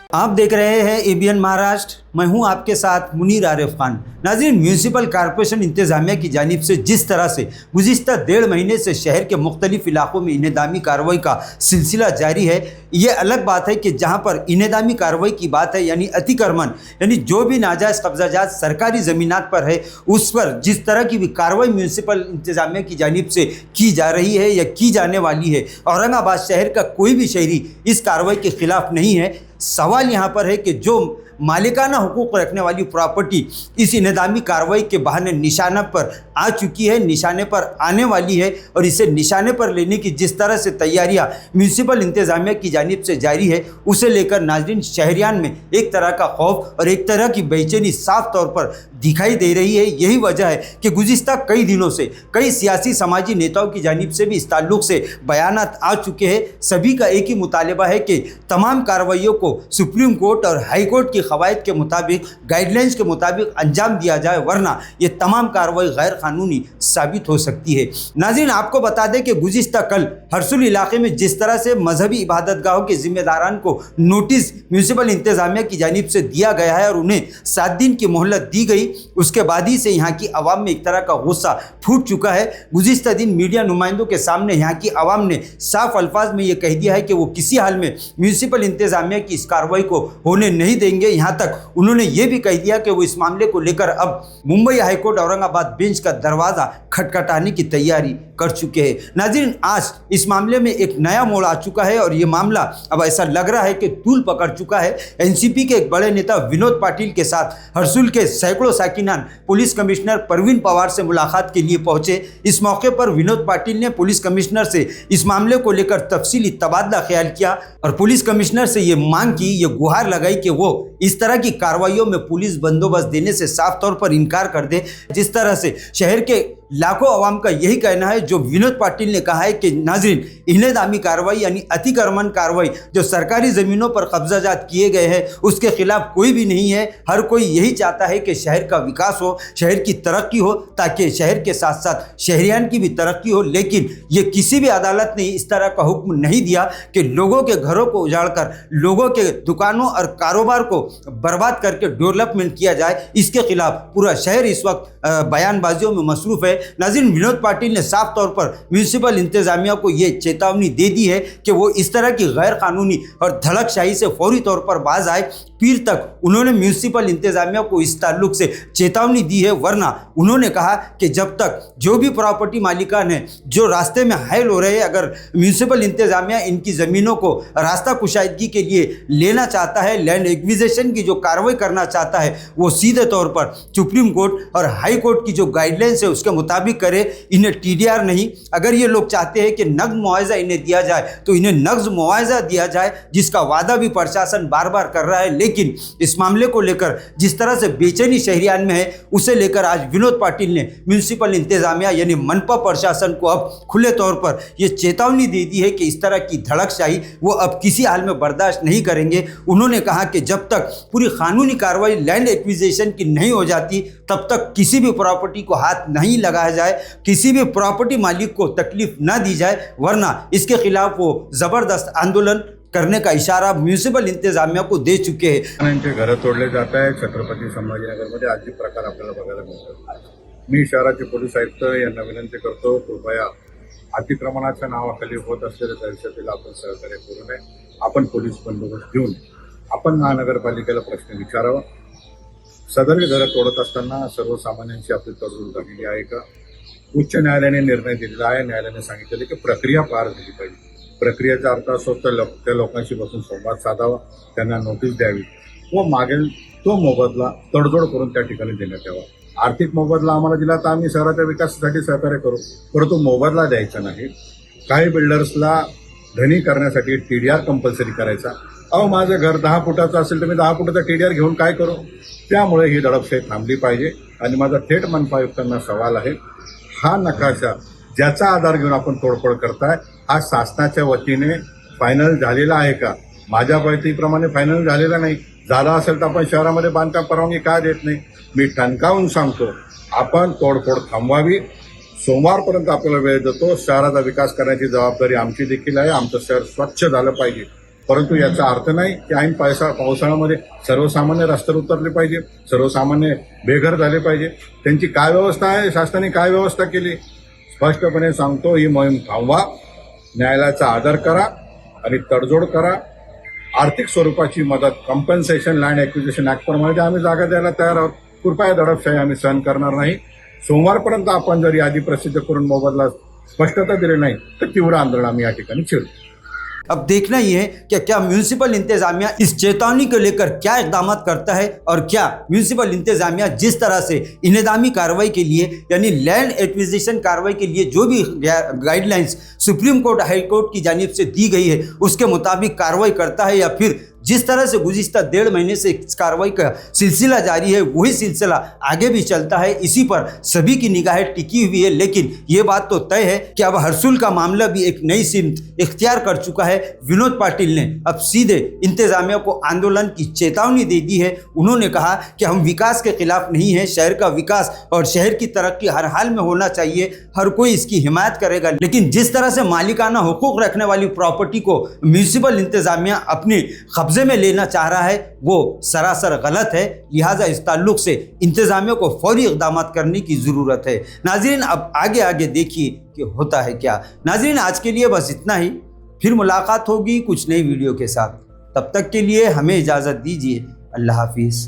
आप देख रहे हैं एबीएन महाराष्ट्र। मैं हूं आपके साथ मुनीर आरिफ खान। नाज़रीन, म्यूनसिपल कॉरपोरेशन इंतज़ामिया की जानिब से जिस तरह से गुज़िश्ता 1.5 महीने से शहर के मुख्तलिफ इलाकों में इनेदामी कार्रवाई का सिलसिला जारी है, ये अलग बात है कि जहां पर इनेदामी कार्रवाई की बात है यानी अतिक्रमण, यानी जो भी नाजायज़ कब्जाजात सरकारी ज़मीनात पर है उस पर जिस तरह की भी कार्रवाई म्यूनसिपल इंतज़ामिया की जानिब से की जा रही है या की जाने वाली है, औरंगाबाद शहर का कोई भी शहरी इस कार्रवाई के खिलाफ नहीं है। सवाल यहाँ पर है कि जो मालिकाना हुकूक रखने वाली प्रॉपर्टी इस इनेदामी कार्रवाई के बहाने निशाने पर आ चुकी है, निशाने पर आने वाली है, और इसे निशाने पर लेने की जिस तरह से तैयारियां म्यूनसिपल इंतज़ामिया की जानिब से जारी है, उसे लेकर नाज़रीन शहरियान में एक तरह का खौफ और एक तरह की बेचैनी साफ तौर पर दिखाई दे रही है। यही वजह है कि गुज़िश्ता कई दिनों से कई सियासी समाजी नेताओं की जानिब से भी इस ताल्लुक़ से बयानात आ चुके हैं। सभी का एक ही मुतालबा है कि तमाम कार्रवाइयों को सुप्रीम कोर्ट और हाई कोर्ट की क़वाइद के मुताबिक, गाइडलाइंस के मुताबिक अंजाम दिया जाए, वरना ये तमाम कार्रवाई गैर कानूनी साबित हो सकती है। नाज़रीन, आपको बता दें कि गुज़िश्ता कल हरसुल इलाके में जिस तरह से मजहबी इबादतगाहों के जिम्मेदारान को नोटिस म्यूनसिपल इंतज़ामिया की जानिब से दिया गया है और उन्हें 7 दिन की मोहलत दी गई, उसके बाद ही से यहाँ की आवाम में एक तरह का गुस्सा फूट चुका है। गुज़िश्ता दिन मीडिया नुमाइंदों के सामने यहाँ की आवाम ने साफ अल्फाज में ये कह दिया है कि वो किसी हाल में म्यूनसिपल इंतज़ामिया की इस कार्रवाई को होने नहीं देंगे। यहाँ तक उन्होंने ये भी कह दिया कि वो इस मामले को लेकर अब मुंबई हाईकोर्ट औरंगाबाद बेंच का दरवाज़ा खटखटाने की तैयारी कर चुके हैं। नाज़रीन, आज इस मामले में एक नया मोड़ आ चुका है और ये मामला अब ऐसा लग रहा है कि तूल पकड़ चुका है। एनसीपी के एक बड़े नेता विनोद पाटिल के साथ हरसुल के सैकड़ों साकिनान पुलिस कमिश्नर परवीन पवार से मुलाकात के लिए पहुंचे। इस मौके पर विनोद पाटिल ने पुलिस कमिश्नर से इस मामले को लेकर तफसीली तबादला ख्याल किया और पुलिस कमिश्नर से ये मांग की, ये गुहार लगाई कि वो इस तरह की कार्रवाइयों में पुलिस बंदोबस्त देने से साफ तौर पर इनकार कर दे। जिस तरह से शहर के लाखों अवाम का यही कहना है, जो विनोद पाटिल ने कहा है कि नाज़रीन, इनेदामी कार्रवाई यानी अतिक्रमण कार्रवाई जो सरकारी ज़मीनों पर कब्जाजात किए गए हैं उसके खिलाफ कोई भी नहीं है। हर कोई यही चाहता है कि शहर का विकास हो, शहर की तरक्की हो, ताकि शहर के साथ साथ शहरियान की भी तरक्की हो। लेकिन ये किसी भी अदालत ने इस तरह का हुक्म नहीं दिया कि लोगों के घरों को उजाड़कर लोगों के दुकानों और कारोबार को बर्बाद करके डेवलपमेंट किया जाए। इसके खिलाफ पूरा शहर इस वक्त बयानबाजियों में मसरूफ़ है। नाज़रीन, विनोद पाटिल ने साफ तौर पर म्यूनसिपल इंतज़ामिया को ये चेतावनी दे दी है कि वो इस तरह की गैर कानूनी और धड़कशाही से फौरी तौर पर बाज आए। पीर तक उन्होंने म्यूनसिपल इंतज़ामिया को इस ताल्लुक से चेतावनी दी है, वरना उन्होंने कहा कि जब तक जो भी प्रॉपर्टी मालिकान है जो रास्ते में हायल हो रहे हैं, अगर म्यूनसिपल इंतज़ामिया इनकी ज़मीनों को रास्ता कुशादगी के लिए लेना चाहता है, लैंड एक्विजिशन की जो कार्रवाई करना चाहता है, वो सीधे तौर पर सुप्रीम कोर्ट और हाई कोर्ट की जो गाइडलाइंस है उसके मुताबिक करे। इन्हें टीडीआर नहीं, अगर ये लोग चाहते हैं कि नग्द मुआवजा इन्हें दिया जाए तो इन्हें नग्द मुआवजा दिया जाए, जिसका वादा भी प्रशासन बार बार कर रहा है। लेकिन इस मामले को लेकर जिस तरह से बेचैनी शहरियान में है, उसे लेकर आज विनोद पाटिल ने म्यूनसिपल इंतज़ामिया यानी मनपा प्रशासन को अब खुले तौर पर यह चेतावनी दे दी है कि इस तरह की धड़कशाही वो अब किसी हाल में बर्दाश्त नहीं करेंगे। उन्होंने कहा कि जब तक पूरी कानूनी कार्रवाई लैंड एक्विजिशन की नहीं हो जाती, तब तक किसी भी प्रॉपर्टी को हाथ नहीं लगाया जाए, किसी भी प्रॉपर्टी मालिक को तकलीफ न दी जाए, वरना इसके खिलाफ वो ज़बरदस्त आंदोलन करने का इशारा म्युनिसिपल इंतजामिया को दे चुके हैं। घर तोडले जात आहे छत्रपती संभाजीनगरमध्ये आज प्रकार आपल्याला बघायला मिळतात। मी शहराचे पोलीस आयुक्त यांना विनंती करतो, कृपया अतिक्रमणाच्या नावाखाली होत असलेल्या दहशतीला आपण सहकार्य करू नये। आपण पोलीस बंदोबस्त घेऊन आपण महानगरपालिकेला प्रश्न विचारावा। सदर घर तोडत असताना सर्वसामान्यांची आपली तडजोड झालेली आहे का? उच्च न्यायालयाने निर्णय दिलेला आहे। न्यायालयाने सांगितले की प्रक्रिया पार झाली पाहिजे। प्रक्रियेचा अर्थ असतो तर त्या लोकांशी बसून संवाद साधावा, त्यांना नोटीस द्यावी व मागेल तो मोबदला तडजोड करून त्या ठिकाणी देण्यात यावा। आर्थिक मोबदला आम्हाला दिला तर आम्ही शहराच्या विकासासाठी सहकार्य करू, परंतु मोबदला द्यायचा नाही। काही बिल्डर्सला धनी करण्यासाठी टीडीआर कंपल्सरी करायचा। अहो, माझं घर 10 फुटाचं असेल तर मी 10 फुटाचा टीडीआर घेऊन काय करू? त्यामुळे ही दडपशाही थांबली पाहिजे। आणि माझा थेट मनपा आयुक्तांना सवाल आहे, हा नकाशा ज्याचा आधार घेऊन आपण तोडफोड करताय हा शासनाच्या वतीने फायनल झालेला आहे का? माझ्या माहितीप्रमाणे फायनल झालेला नाही। झाला असेल तर आपण शहरामध्ये बांधकाम परवानगी का देत नाही? मी ठणकावून सांगतो, आपण तोडफोड थांबवावी। सोमवारपर्यंत आपल्याला वेळ देतो। शहराचा विकास करण्याची जबाबदारी आमची देखील आहे। आमचं शहर स्वच्छ झालं पाहिजे, परंतु याचा अर्थ नाही की ऐन पावसाळ्यामध्ये सर्वसामान्य रस्त्यावर उतरले पाहिजे, सर्वसामान्य बेघर झाले पाहिजे. त्यांची काय व्यवस्था आहे, शासनाने काय व्यवस्था केली, स्पष्टपणे सांगतो, ही मोहीम थांबवा, न्यायालयाचा आदर करा आणि तडजोड करा. आर्थिक स्वरूपाची मदत, कॉम्पन्सेशन लँड ॲक्विजिशन ॲक्टप्रमाणे आम्ही जागा द्यायला तयार आहोत. कृपया दडपशाही आम्ही सहन करणार नाही. सोमवारपर्यंत आपण जर यादी प्रसिद्ध करून मोबदला स्पष्टता दिली नाही तर तीव्र आंदोलन आम्ही या ठिकाणी छेडू. अब देखना ही है कि क्या म्यूनिसिपल इंतजामिया इस चेतावनी को लेकर क्या इकदाम करता है और क्या म्यूनिसिपल इंतजामिया जिस तरह से इनेदामी कार्रवाई के लिए यानी लैंड एक्विजिशन कार्रवाई के लिए जो भी guidelines supreme court high court की जानिब से दी गई है उसके मुताबिक कार्रवाई करता है, या फिर जिस तरह से गुज़िश्ता 1.5 महीने से इस कार्रवाई का सिलसिला जारी है वही सिलसिला आगे भी चलता है. इसी पर सभी की निगाहें टिकी हुई है. लेकिन ये बात तो तय है कि अब हरसुल का मामला भी एक नई सिमत इख्तियार कर चुका है. विनोद पाटिल ने अब सीधे इंतजामिया को आंदोलन की चेतावनी दे दी है. उन्होंने कहा कि हम विकास के खिलाफ नहीं हैं, शहर का विकास और शहर की तरक्की हर हाल में होना चाहिए, हर कोई इसकी हिमायत करेगा. लेकिन जिस तरह से मालिकाना हुकूक रखने वाली प्रॉपर्टी को म्यूनिसिपल इंतजामिया अपने कब्जे में लेना चाह रहा है वो सरासर गलत है. लिहाजा इस ताल्लुक से इंतजामिया को फौरी इक़दाम करने की ज़रूरत है. नाज़रीन, अब आगे आगे देखिए कि होता है क्या. नाज़रीन, आज के लिए बस इतना ही. फिर मुलाकात होगी कुछ नई वीडियो के साथ. तब तक के लिए हमें इजाज़त दीजिए. अल्लाह हाफिज़.